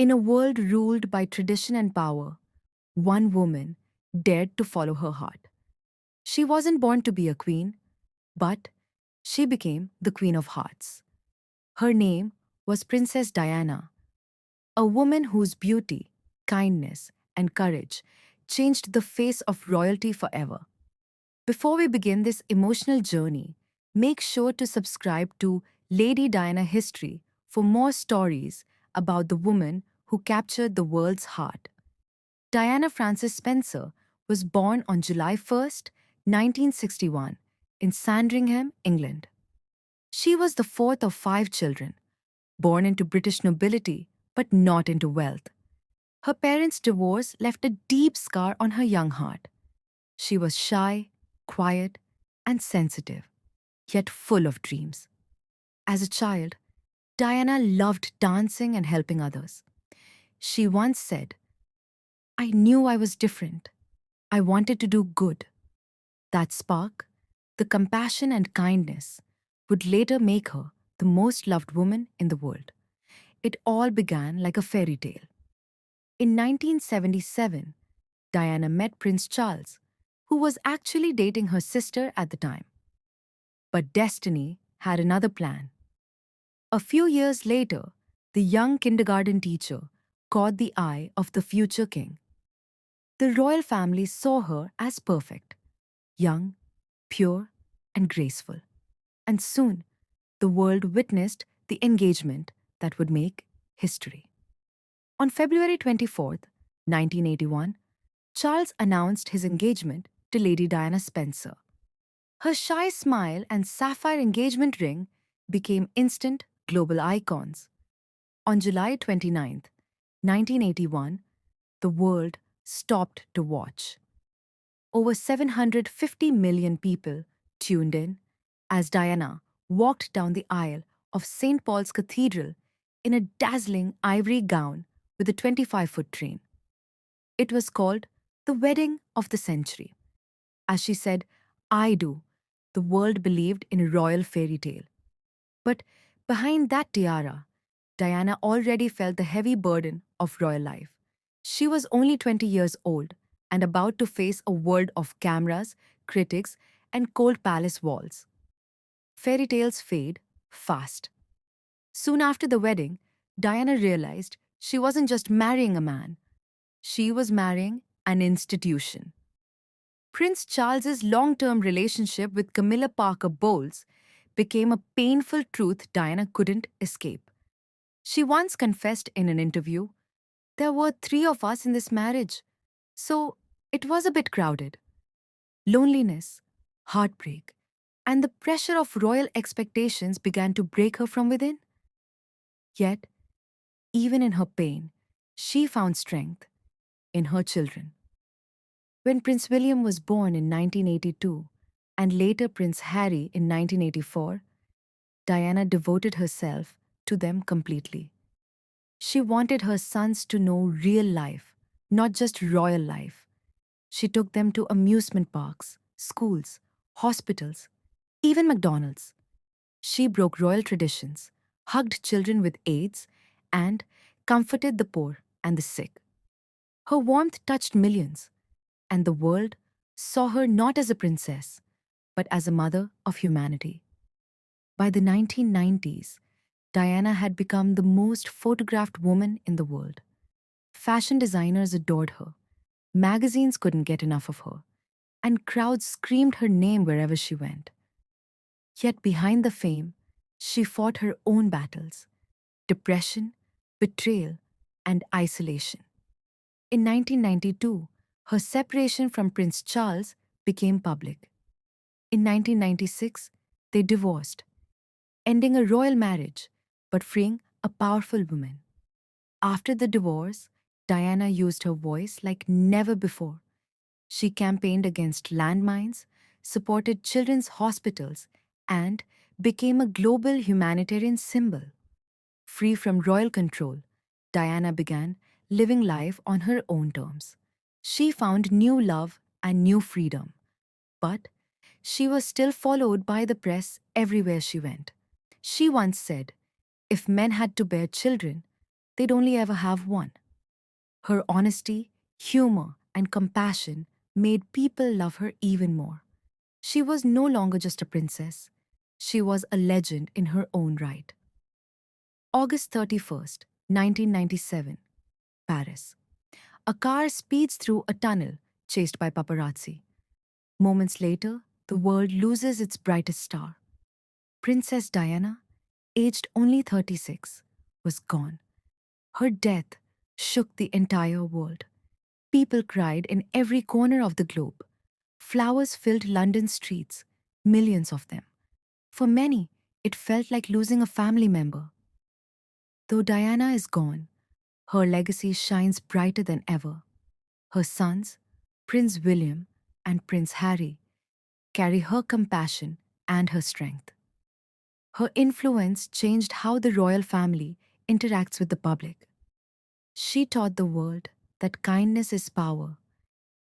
In a world ruled by tradition and power, one woman dared to follow her heart. She wasn't born to be a queen, but she became the Queen of Hearts. Her name was Princess Diana, a woman whose beauty, kindness, and courage changed the face of royalty forever. Before we begin this emotional journey, make sure to subscribe to Lady Diana History for more stories about the woman who captured the world's heart. Diana Frances Spencer was born on July 1st, 1961, in Sandringham, England. She was the fourth of five children, born into British nobility but not into wealth. Her parents' divorce left a deep scar on her young heart. She was shy, quiet, and sensitive, yet full of dreams. As a child, Diana loved dancing and helping others. She once said, "I knew I was different. I wanted to do good." That spark, the compassion and kindness, would later make her the most loved woman in the world. It all began like a fairy tale. In 1977, Diana met Prince Charles, who was actually dating her sister at the time. But destiny had another plan. A few years later, the young kindergarten teacher caught the eye of the future king. The royal family saw her as perfect, young, pure, and graceful. And soon, the world witnessed the engagement that would make history. On February 24th, 1981, Charles announced his engagement to Lady Diana Spencer. Her shy smile and sapphire engagement ring became instant global icons. On July 29th, 1981, the world stopped to watch. Over 750 million people tuned in as Diana walked down the aisle of St. Paul's Cathedral in a dazzling ivory gown with a 25-foot train. It was called the wedding of the century. As she said, "I do," the world believed in a royal fairy tale. But behind that tiara, Diana already felt the heavy burden of royal life. She was only 20 years old and about to face a world of cameras, critics, and cold palace walls. Fairy tales fade fast. Soon after the wedding, Diana realized she wasn't just marrying a man, she was marrying an institution. Prince Charles's long-term relationship with Camilla Parker Bowles became a painful truth Diana couldn't escape. She once confessed in an interview, "There were three of us in this marriage, so it was a bit crowded." Loneliness, heartbreak, and the pressure of royal expectations began to break her from within. Yet, even in her pain, she found strength in her children. When Prince William was born in 1982 and later Prince Harry in 1984, Diana devoted herself to them completely. She wanted her sons to know real life, not just royal life. She took them to amusement parks, schools, hospitals, even McDonald's. She broke royal traditions, hugged children with AIDS, and comforted the poor and the sick. Her warmth touched millions, and the world saw her not as a princess, but as a mother of humanity. By the 1990s, Diana had become the most photographed woman in the world. Fashion designers adored her, magazines couldn't get enough of her, and crowds screamed her name wherever she went. Yet behind the fame, she fought her own battles: depression, betrayal, and isolation. In 1992, her separation from Prince Charles became public. In 1996, they divorced, ending a royal marriage but freeing a powerful woman. After the divorce, Diana used her voice like never before. She campaigned against landmines, supported children's hospitals, and became a global humanitarian symbol. Free from royal control, Diana began living life on her own terms. She found new love and new freedom, but she was still followed by the press everywhere she went. She once said, "If men had to bear children, they'd only ever have one. Her honesty, humor, and compassion made people love her even more. She was no longer just a princess, she was a legend in her own right. August 31st, 1997, Paris. A car speeds through a tunnel, chased by paparazzi. Moments later, the world loses its brightest star. Princess Diana, aged only 36, was gone. Her death shook the entire world. People cried in every corner of the globe. Flowers filled London's streets, millions of them. For many, it felt like losing a family member. Though Diana is gone, her legacy shines brighter than ever. Her sons, Prince William and Prince Harry, carry her compassion and her strength. Her influence changed how the royal family interacts with the public. She taught the world that kindness is power,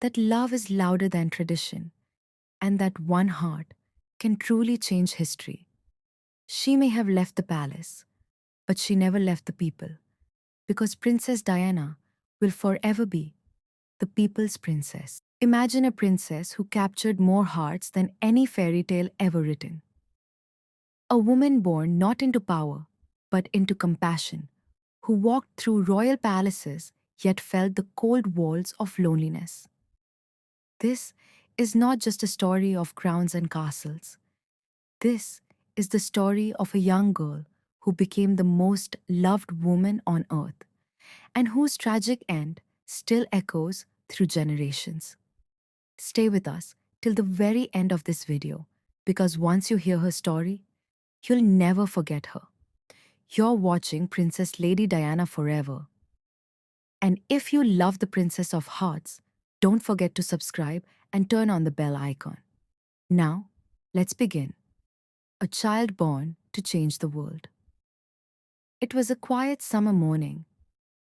that love is louder than tradition, and that one heart can truly change history. She may have left the palace, but she never left the people, because Princess Diana will forever be the people's princess. Imagine a princess who captured more hearts than any fairy tale ever written. A woman born not into power, but into compassion, who walked through royal palaces yet felt the cold walls of loneliness. This is not just a story of crowns and castles. This is the story of a young girl who became the most loved woman on earth and whose tragic end still echoes through generations. Stay with us till the very end of this video because once you hear her story, you'll never forget her. You're watching Princess Lady Diana forever. And if you love the Princess of Hearts, don't forget to subscribe and turn on the bell icon. Now, let's begin. A child born to change the world. It was a quiet summer morning,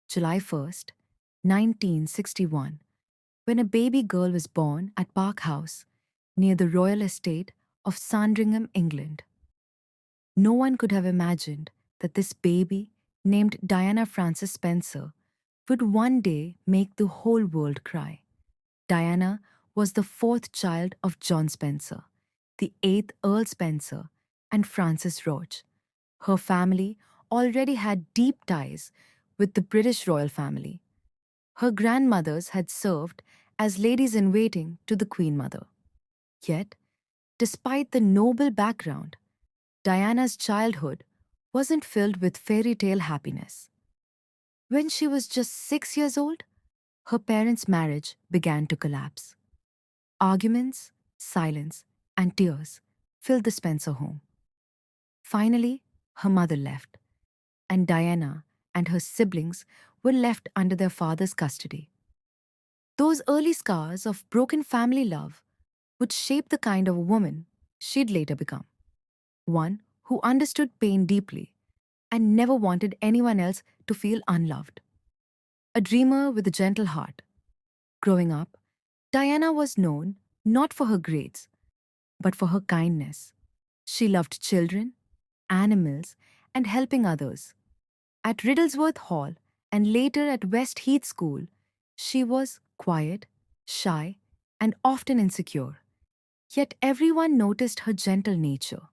July 1st, 1961, when a baby girl was born at Park House, near the royal estate of Sandringham, England. No one could have imagined that this baby, named Diana Frances Spencer, would one day make the whole world cry. Diana was the fourth child of John Spencer, the eighth Earl Spencer, and Frances Roche. Her family already had deep ties with the British royal family. Her grandmothers had served as ladies-in-waiting to the Queen Mother. Yet, despite the noble background, Diana's childhood wasn't filled with fairy tale happiness. When she was just 6 years old, her parents' marriage began to collapse. Arguments, silence, and tears filled the Spencer home. Finally, her mother left, and Diana and her siblings were left under their father's custody. Those early scars of broken family love would shape the kind of woman she'd later become. One who understood pain deeply and never wanted anyone else to feel unloved. A dreamer with a gentle heart. Growing up, Diana was known not for her grades, but for her kindness. She loved children, animals, and helping others. At Riddlesworth Hall and later at West Heath School, she was quiet, shy, and often insecure. Yet everyone noticed her gentle nature.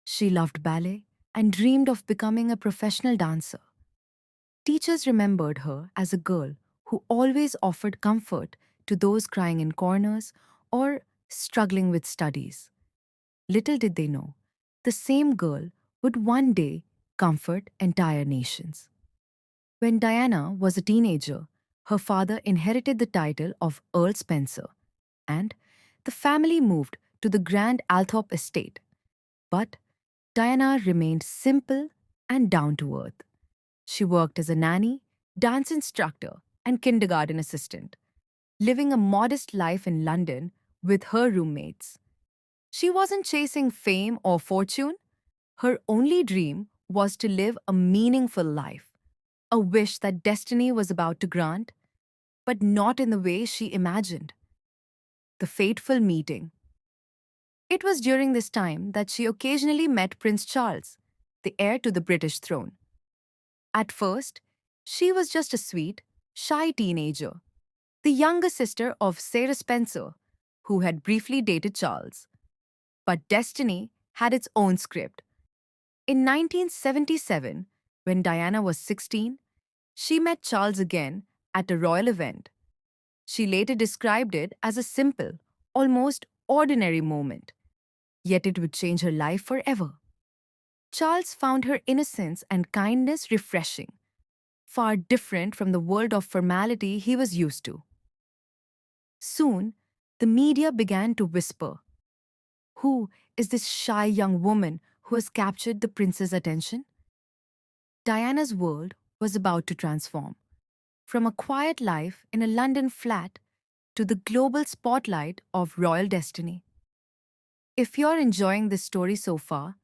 She loved ballet and dreamed of becoming a professional dancer. Teachers remembered her as a girl who always offered comfort to those crying in corners or struggling with studies. Little did they know, the same girl would one day comfort entire nations. When Diana was a teenager, her father inherited the title of Earl Spencer, and the family moved to the Grand Althorp estate. But Diana remained simple and down to earth. She worked as a nanny, dance instructor, and kindergarten assistant, living a modest life in London with her roommates. She wasn't chasing fame or fortune. Her only dream was to live a meaningful life, a wish that destiny was about to grant, but not in the way she imagined. The fateful meeting. It was during this time that she occasionally met Prince Charles, the heir to the British throne. At first, She was just a sweet, shy teenager, the younger sister of Sarah Spencer, who had briefly dated Charles. But destiny had its own script. In 1977, when Diana was 16, she met Charles again at a royal event. She later described it as a simple, almost ordinary moment, yet it would change her life forever. Charles found her innocence and kindness refreshing, far different from the world of formality he was used to. Soon, the media began to whisper, "Who is this shy young woman who has captured the prince's attention?" Diana's world was about to transform. From a quiet life in a London flat to the global spotlight of royal destiny. If you're enjoying this story so far,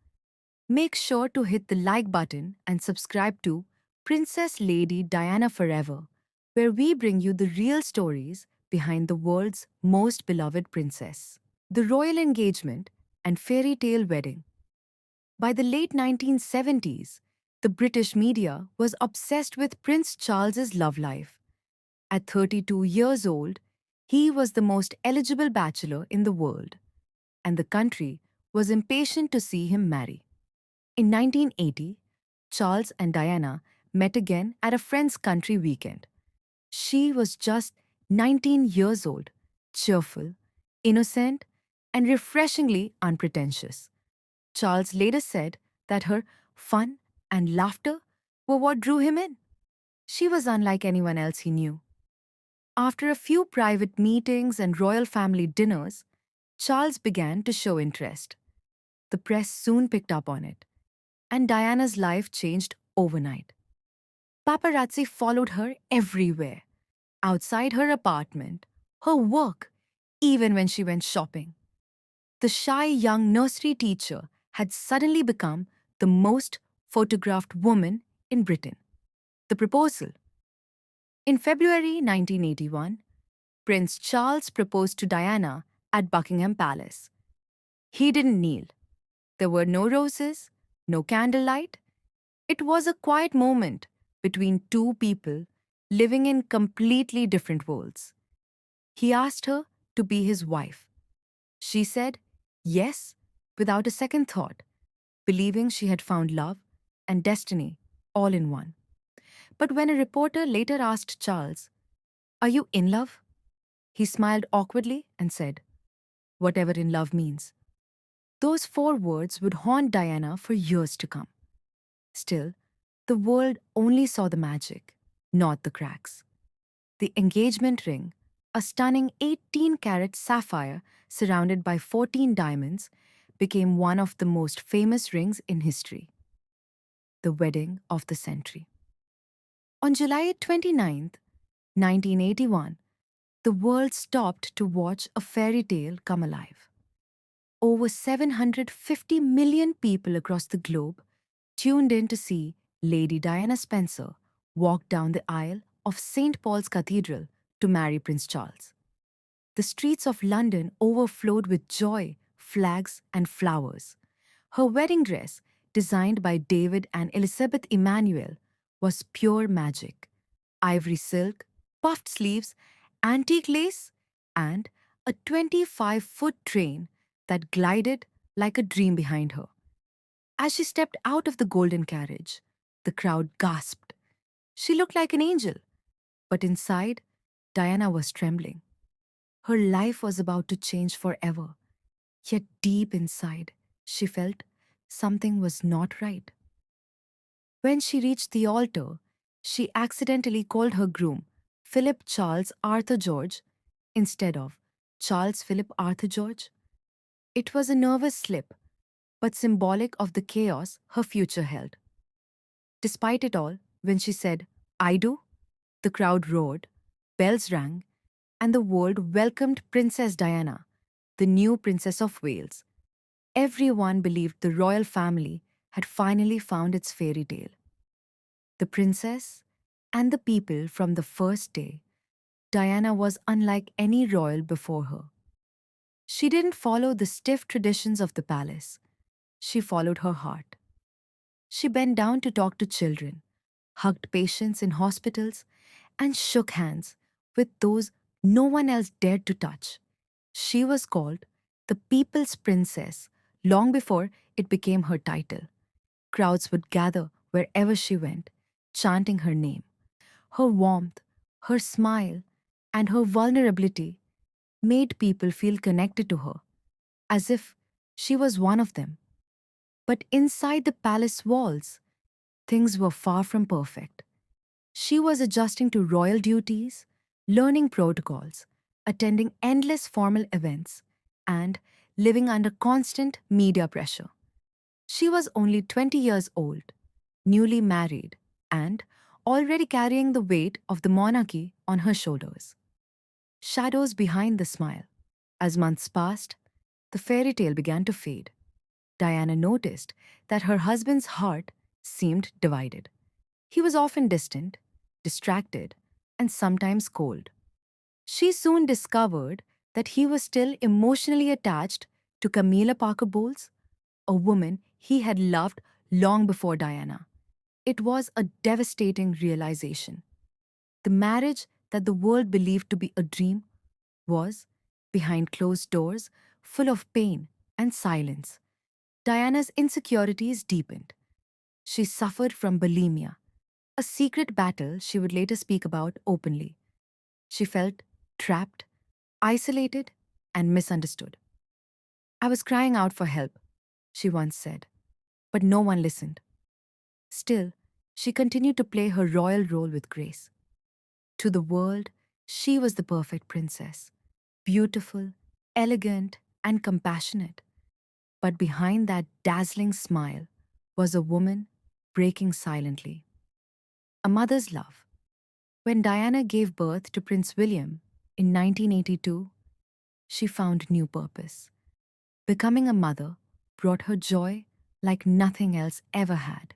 make sure to hit the like button and subscribe to Princess Lady Diana Forever, where we bring you the real stories behind the world's most beloved princess. The royal engagement and fairy tale wedding. By the late 1970s, the British media was obsessed with Prince Charles's love life. At 32 years old, he was the most eligible bachelor in the world, and the country was impatient to see him marry. In 1980, Charles and Diana met again at a friend's country weekend. She was just 19 years old, cheerful, innocent, and refreshingly unpretentious. Charles later said that her fun and laughter were what drew him in. She was unlike anyone else he knew. After a few private meetings and royal family dinners, Charles began to show interest. The press soon picked up on it, and Diana's life changed overnight. Paparazzi followed her everywhere, outside her apartment, her work, even when she went shopping. The shy young nursery teacher had suddenly become the most photographed woman in Britain. The proposal. In February 1981, Prince Charles proposed to Diana at Buckingham Palace. He didn't kneel. There were no roses, no candlelight. It was a quiet moment between two people living in completely different worlds. He asked her to be his wife. She said yes without a second thought, believing she had found love and destiny all in one. But when a reporter later asked Charles, "Are you in love?" he smiled awkwardly and said, "Whatever in love means." Those four words would haunt Diana for years to come. Still, the world only saw the magic, not the cracks. The engagement ring, a stunning 18-carat sapphire surrounded by 14 diamonds, became one of the most famous rings in history. The wedding of the century. On July 29, 1981, the world stopped to watch a fairy tale come alive. Over 750 million people across the globe tuned in to see Lady Diana Spencer walk down the aisle of St. Paul's Cathedral to marry Prince Charles. The streets of London overflowed with joy, flags, and flowers. Her wedding dress, designed by David and Elizabeth Emanuel, was pure magic. Ivory silk, puffed sleeves, antique lace, and a 25-foot train that glided like a dream behind her. As she stepped out of the golden carriage, the crowd gasped. She looked like an angel, but inside, Diana was trembling. Her life was about to change forever, yet deep inside, she felt something was not right. When she reached the altar, she accidentally called her groom Philip Charles Arthur George instead of Charles Philip Arthur George. It was a nervous slip, but symbolic of the chaos her future held. Despite it all, when she said, "I do," the crowd roared, bells rang, and the world welcomed Princess Diana, the new Princess of Wales. Everyone believed the royal family had finally found its fairy tale. The princess and the people from the first day, Diana was unlike any royal before her. She didn't follow the stiff traditions of the palace. She followed her heart. She bent down to talk to children, hugged patients in hospitals, and shook hands with those no one else dared to touch. She was called the People's Princess long before it became her title. Crowds would gather wherever she went, chanting her name. Her warmth, her smile, and her vulnerability made people feel connected to her, as if she was one of them. But inside the palace walls, things were far from perfect. She was adjusting to royal duties, learning protocols, attending endless formal events, and living under constant media pressure. She was only 20 years old, newly married, and already carrying the weight of the monarchy on her shoulders. Shadows behind the smile. As months passed, the fairy tale began to fade. Diana noticed that her husband's heart seemed divided. He was often distant, distracted, and sometimes cold. She soon discovered that he was still emotionally attached to Camilla Parker Bowles, a woman he had loved long before Diana. It was a devastating realization. The marriage that the world believed to be a dream was, behind closed doors, full of pain and silence. Diana's insecurities deepened. She suffered from bulimia, a secret battle she would later speak about openly. She felt trapped, isolated, and misunderstood. I was crying out for help, she once said, but no one listened. Still, she continued to play her royal role with grace. To the world, she was the perfect princess, beautiful, elegant, and compassionate. But behind that dazzling smile was a woman breaking silently. A mother's love. When Diana gave birth to Prince William in 1982, she found new purpose. Becoming a mother brought her joy like nothing else ever had.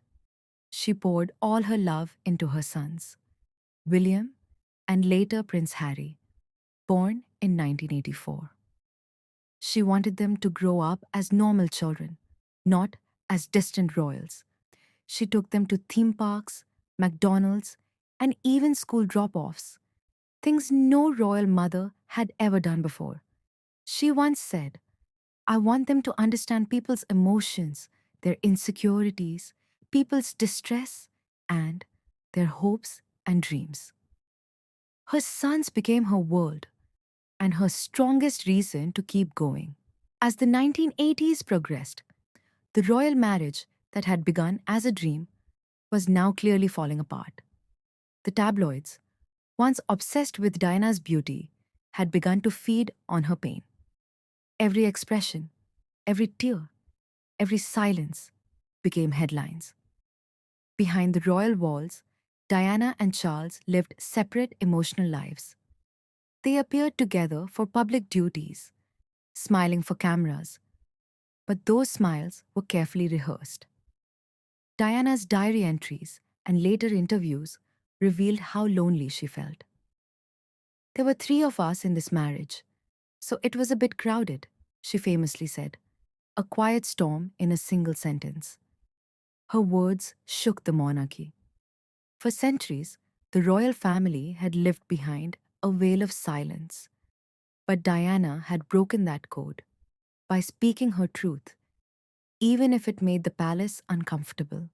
She poured all her love into her sons, William and later Prince Harry, born in 1984. She wanted them to grow up as normal children, not as distant royals. She took them to theme parks, McDonald's, and even school drop offs, things no royal mother had ever done before. She once said, I want them to understand people's emotions, their insecurities, people's distress, and their hopes and dreams. Her sons became her world and her strongest reason to keep going. As the 1980s progressed, the royal marriage that had begun as a dream was now clearly falling apart. The tabloids, once obsessed with Diana's beauty, had begun to feed on her pain. Every expression, every tear, every silence became headlines. Behind the royal walls, Diana and Charles lived separate emotional lives. They appeared together for public duties, smiling for cameras, but those smiles were carefully rehearsed. Diana's diary entries and later interviews revealed how lonely she felt. There were three of us in this marriage, so it was a bit crowded, she famously said, a quiet storm in a single sentence. Her words shook the monarchy. For centuries, the royal family had lived behind a veil of silence. But Diana had broken that code by speaking her truth, even if it made the palace uncomfortable.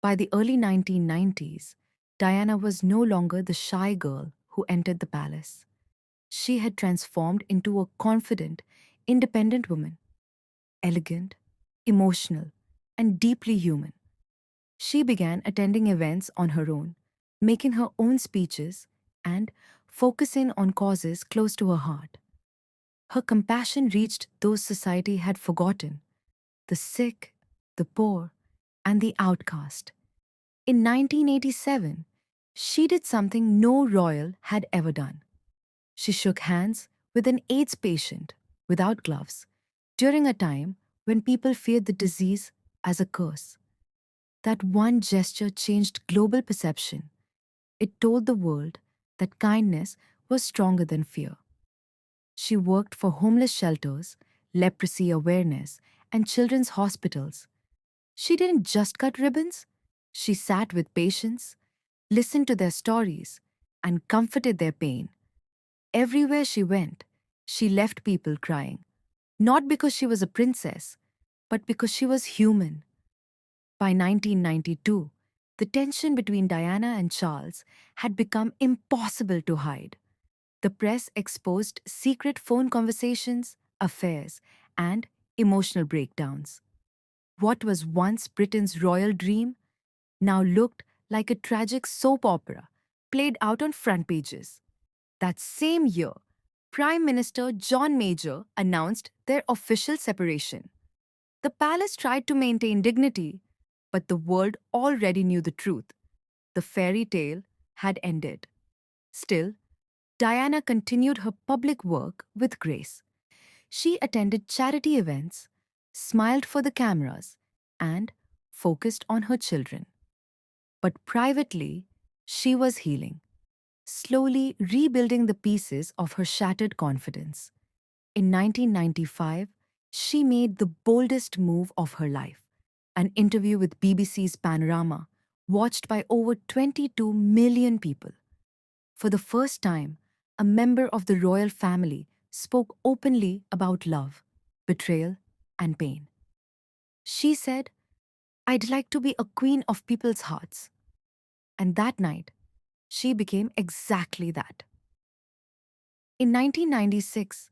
By the early 1990s, Diana was no longer the shy girl who entered the palace. She had transformed into a confident, independent woman, elegant, emotional, and deeply human. She began attending events on her own, making her own speeches, and focusing on causes close to her heart. Her compassion reached those society had forgotten: the sick, the poor, and the outcast. In 1987, she did something no royal had ever done. She shook hands with an AIDS patient without gloves during a time when people feared the disease as a curse. That one gesture changed global perception. It told the world that kindness was stronger than fear. She worked for homeless shelters, leprosy awareness, and children's hospitals. She didn't just cut ribbons, She sat with patients, listened to their stories, and comforted their pain. Everywhere she went, she left people crying, not because she was a princess, but because she was human. By 1992, the tension between Diana and Charles had become impossible to hide. The press exposed secret phone conversations, affairs, and emotional breakdowns. What was once Britain's royal dream now looked like a tragic soap opera played out on front pages. That same year, Prime Minister John Major announced their official separation. The palace tried to maintain dignity, but the world already knew the truth. The fairy tale had ended. Still, Diana continued her public work with grace. She attended charity events, smiled for the cameras, and focused on her children. But privately, she was healing, slowly rebuilding the pieces of her shattered confidence. In 1995, she made the boldest move of her life, an interview with BBC's Panorama, watched by over 22 million people. For the first time, a member of the royal family spoke openly about love, betrayal, and pain. She said, "I'd like to be a queen of people's hearts." And that night, she became exactly that. In 1996,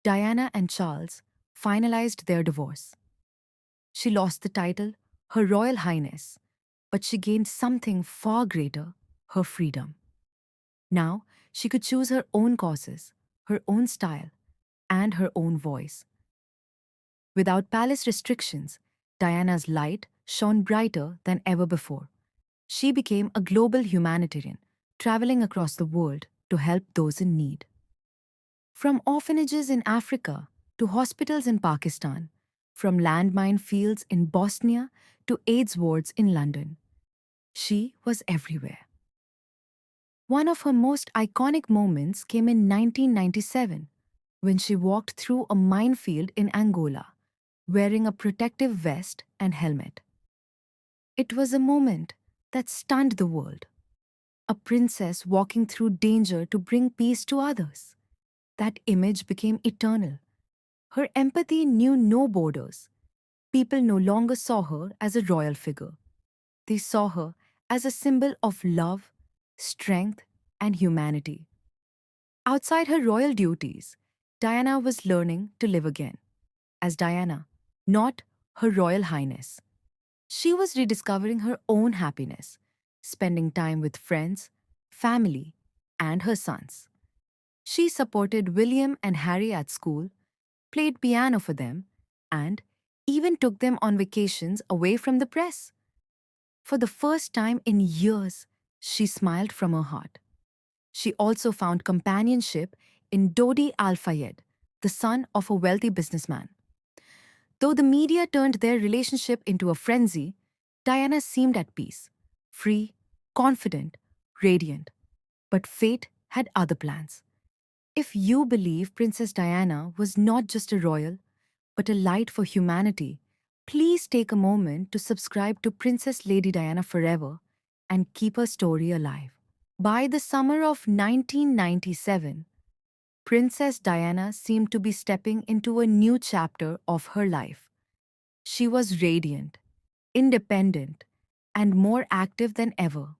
Diana and Charles finalized their divorce. She lost the title, Her Royal Highness, but she gained something far greater, her freedom. Now, she could choose her own causes, her own style, and her own voice. Without palace restrictions, Diana's light shone brighter than ever before. She became a global humanitarian, traveling across the world to help those in need. From orphanages in Africa to hospitals in Pakistan, from landmine fields in Bosnia to AIDS wards in London, she was everywhere. One of her most iconic moments came in 1997 when she walked through a minefield in Angola, wearing a protective vest and helmet. It was a moment that stunned the world. A princess walking through danger to bring peace to others. That image became eternal. Her empathy knew no borders. People no longer saw her as a royal figure. They saw her as a symbol of love, strength, and humanity. Outside her royal duties, Diana was learning to live again as Diana, not Her Royal Highness. She was rediscovering her own happiness, spending time with friends, family, and her sons. She supported William and Harry at school, played piano for them, and even took them on vacations away from the press. For the first time in years, she smiled from her heart. She also found companionship in Dodi Al Fayed, the son of a wealthy businessman. Though the media turned their relationship into a frenzy, Diana seemed at peace, free, confident, radiant. But fate had other plans. If you believe Princess Diana was not just a royal, but a light for humanity, please take a moment to subscribe to Princess Lady Diana Forever and keep her story alive. By the summer of 1997, Princess Diana seemed to be stepping into a new chapter of her life. She was radiant, independent, and more active than ever.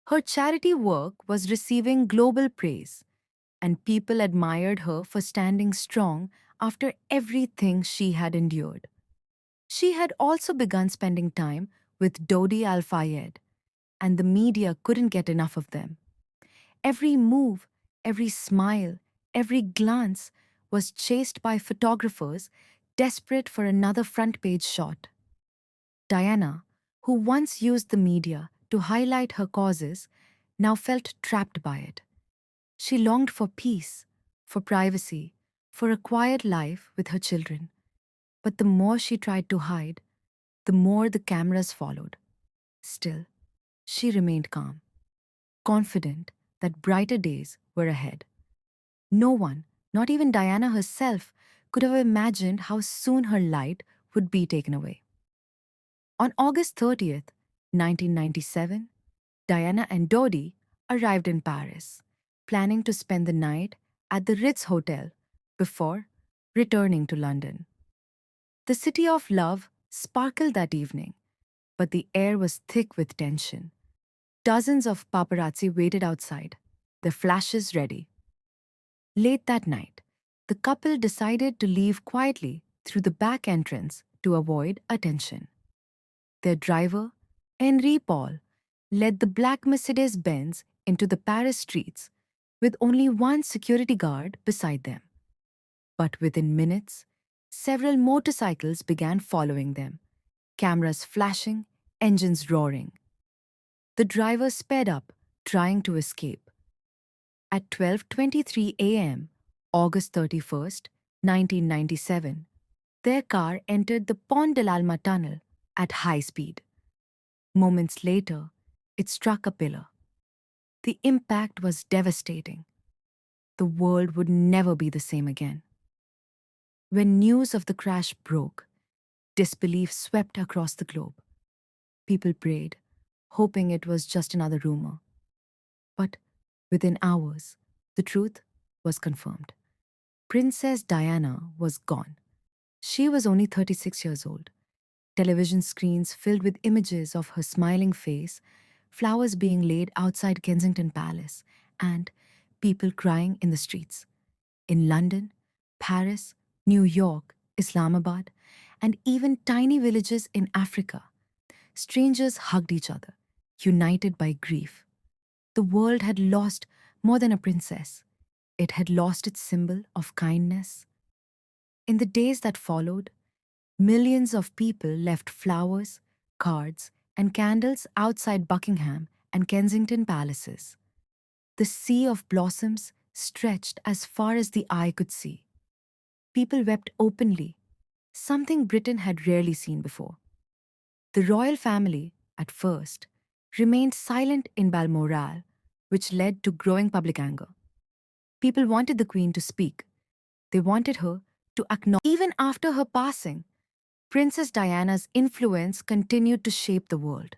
Her charity work was receiving global praise, and people admired her for standing strong after everything she had endured. She had also begun spending time with Dodi Al Fayed, and the media couldn't get enough of them. Every move, every smile, every glance was chased by photographers desperate for another front page shot. Diana, who once used the media to highlight her causes, now felt trapped by it. She longed for peace, for privacy, for a quiet life with her children. But the more she tried to hide, the more the cameras followed. Still, she remained calm, confident that brighter days were ahead. No one, not even Diana herself, could have imagined how soon her light would be taken away. On August 30th, 1997, Diana and Dodi arrived in Paris, planning to spend the night at the Ritz Hotel before returning to London. The city of love sparkled that evening, but the air was thick with tension. Dozens of paparazzi waited outside, their flashes ready. Late that night, the couple decided to leave quietly through the back entrance to avoid attention. Their driver, Henri Paul, led the black Mercedes Benz into the Paris streets with only one security guard beside them. But within minutes, several motorcycles began following them, cameras flashing, engines roaring. The driver sped up, trying to escape. At 12:23 a.m., August 31st, 1997, their car entered the Pont de l'Alma tunnel at high speed. Moments later, it struck a pillar. The impact was devastating. The world would never be the same again. When news of the crash broke, disbelief swept across the globe. People prayed, hoping it was just another rumor. But within hours, the truth was confirmed. Princess Diana was gone. She was only 36 years old. Television screens filled with images of her smiling face, flowers being laid outside Kensington Palace, and people crying in the streets. In London, Paris, New York, Islamabad, and even tiny villages in Africa, strangers hugged each other, united by grief. The world had lost more than a princess. It had lost its symbol of kindness. In the days that followed, millions of people left flowers, cards, and candles outside Buckingham and Kensington palaces. The sea of blossoms stretched as far as the eye could see. People wept openly, something Britain had rarely seen before. The royal family, at first, remained silent in Balmoral, which led to growing public anger. People wanted the Queen to speak. They wanted her to acknowledge. Even after her passing, Princess Diana's influence continued to shape the world.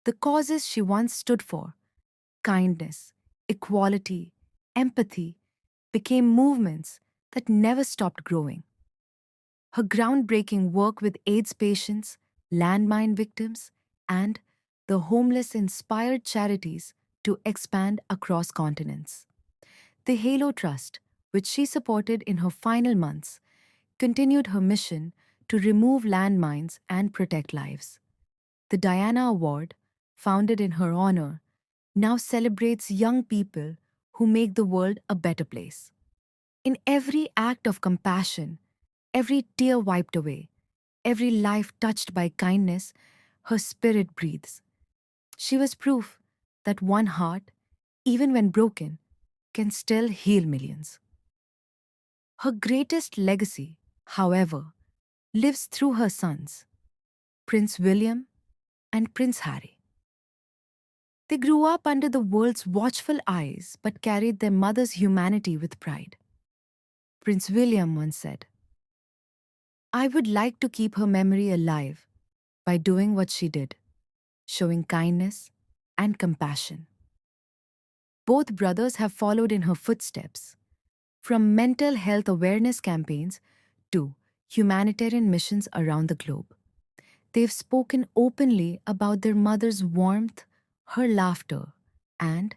The causes she once stood for, kindness, equality, empathy, became movements that never stopped growing. Her groundbreaking work with AIDS patients, landmine victims, and the homeless inspired charities to expand across continents. The Halo Trust, which she supported in her final months, continued her mission to remove landmines and protect lives. The Diana Award, founded in her honor, now celebrates young people who make the world a better place. In every act of compassion, every tear wiped away, every life touched by kindness, her spirit breathes. She was proof that one heart, even when broken, can still heal millions. Her greatest legacy, however, lives through her sons, Prince William and Prince Harry. They grew up under the world's watchful eyes but carried their mother's humanity with pride. Prince William once said, "I would like to keep her memory alive by doing what she did, showing kindness and compassion." Both brothers have followed in her footsteps, from mental health awareness campaigns to humanitarian missions around the globe. They've spoken openly about their mother's warmth, her laughter, and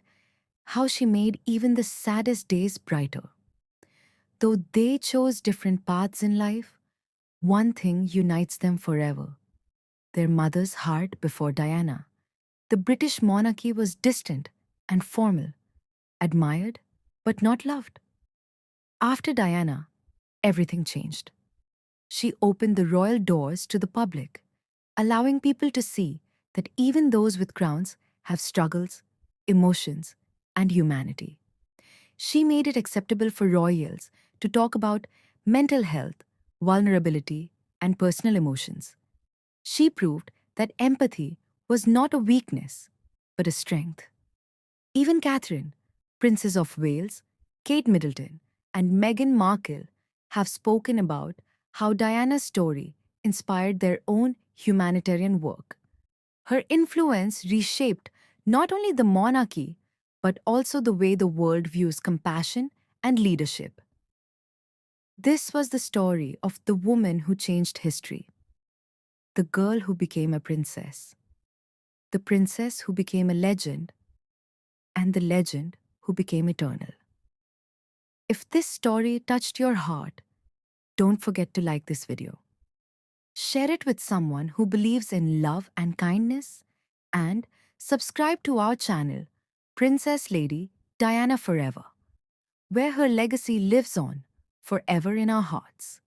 how she made even the saddest days brighter. Though they chose different paths in life, one thing unites them forever: their mother's heart before Diana. The British monarchy was distant and formal, admired but not loved. After Diana, everything changed. She opened the royal doors to the public, allowing people to see that even those with crowns have struggles, emotions, and humanity. She made it acceptable for royals to talk about mental health, vulnerability, and personal emotions. She proved that empathy was not a weakness, but a strength. Even Catherine, Princess of Wales, Kate Middleton, and Meghan Markle have spoken about how Diana's story inspired their own humanitarian work. Her influence reshaped not only the monarchy, but also the way the world views compassion and leadership. This was the story of the woman who changed history, the girl who became a princess, the princess who became a legend, and the legend who became eternal. If this story touched your heart, don't forget to like this video. Share it with someone who believes in love and kindness, and subscribe to our channel, Princess Lady Diana Forever, where her legacy lives on forever in our hearts.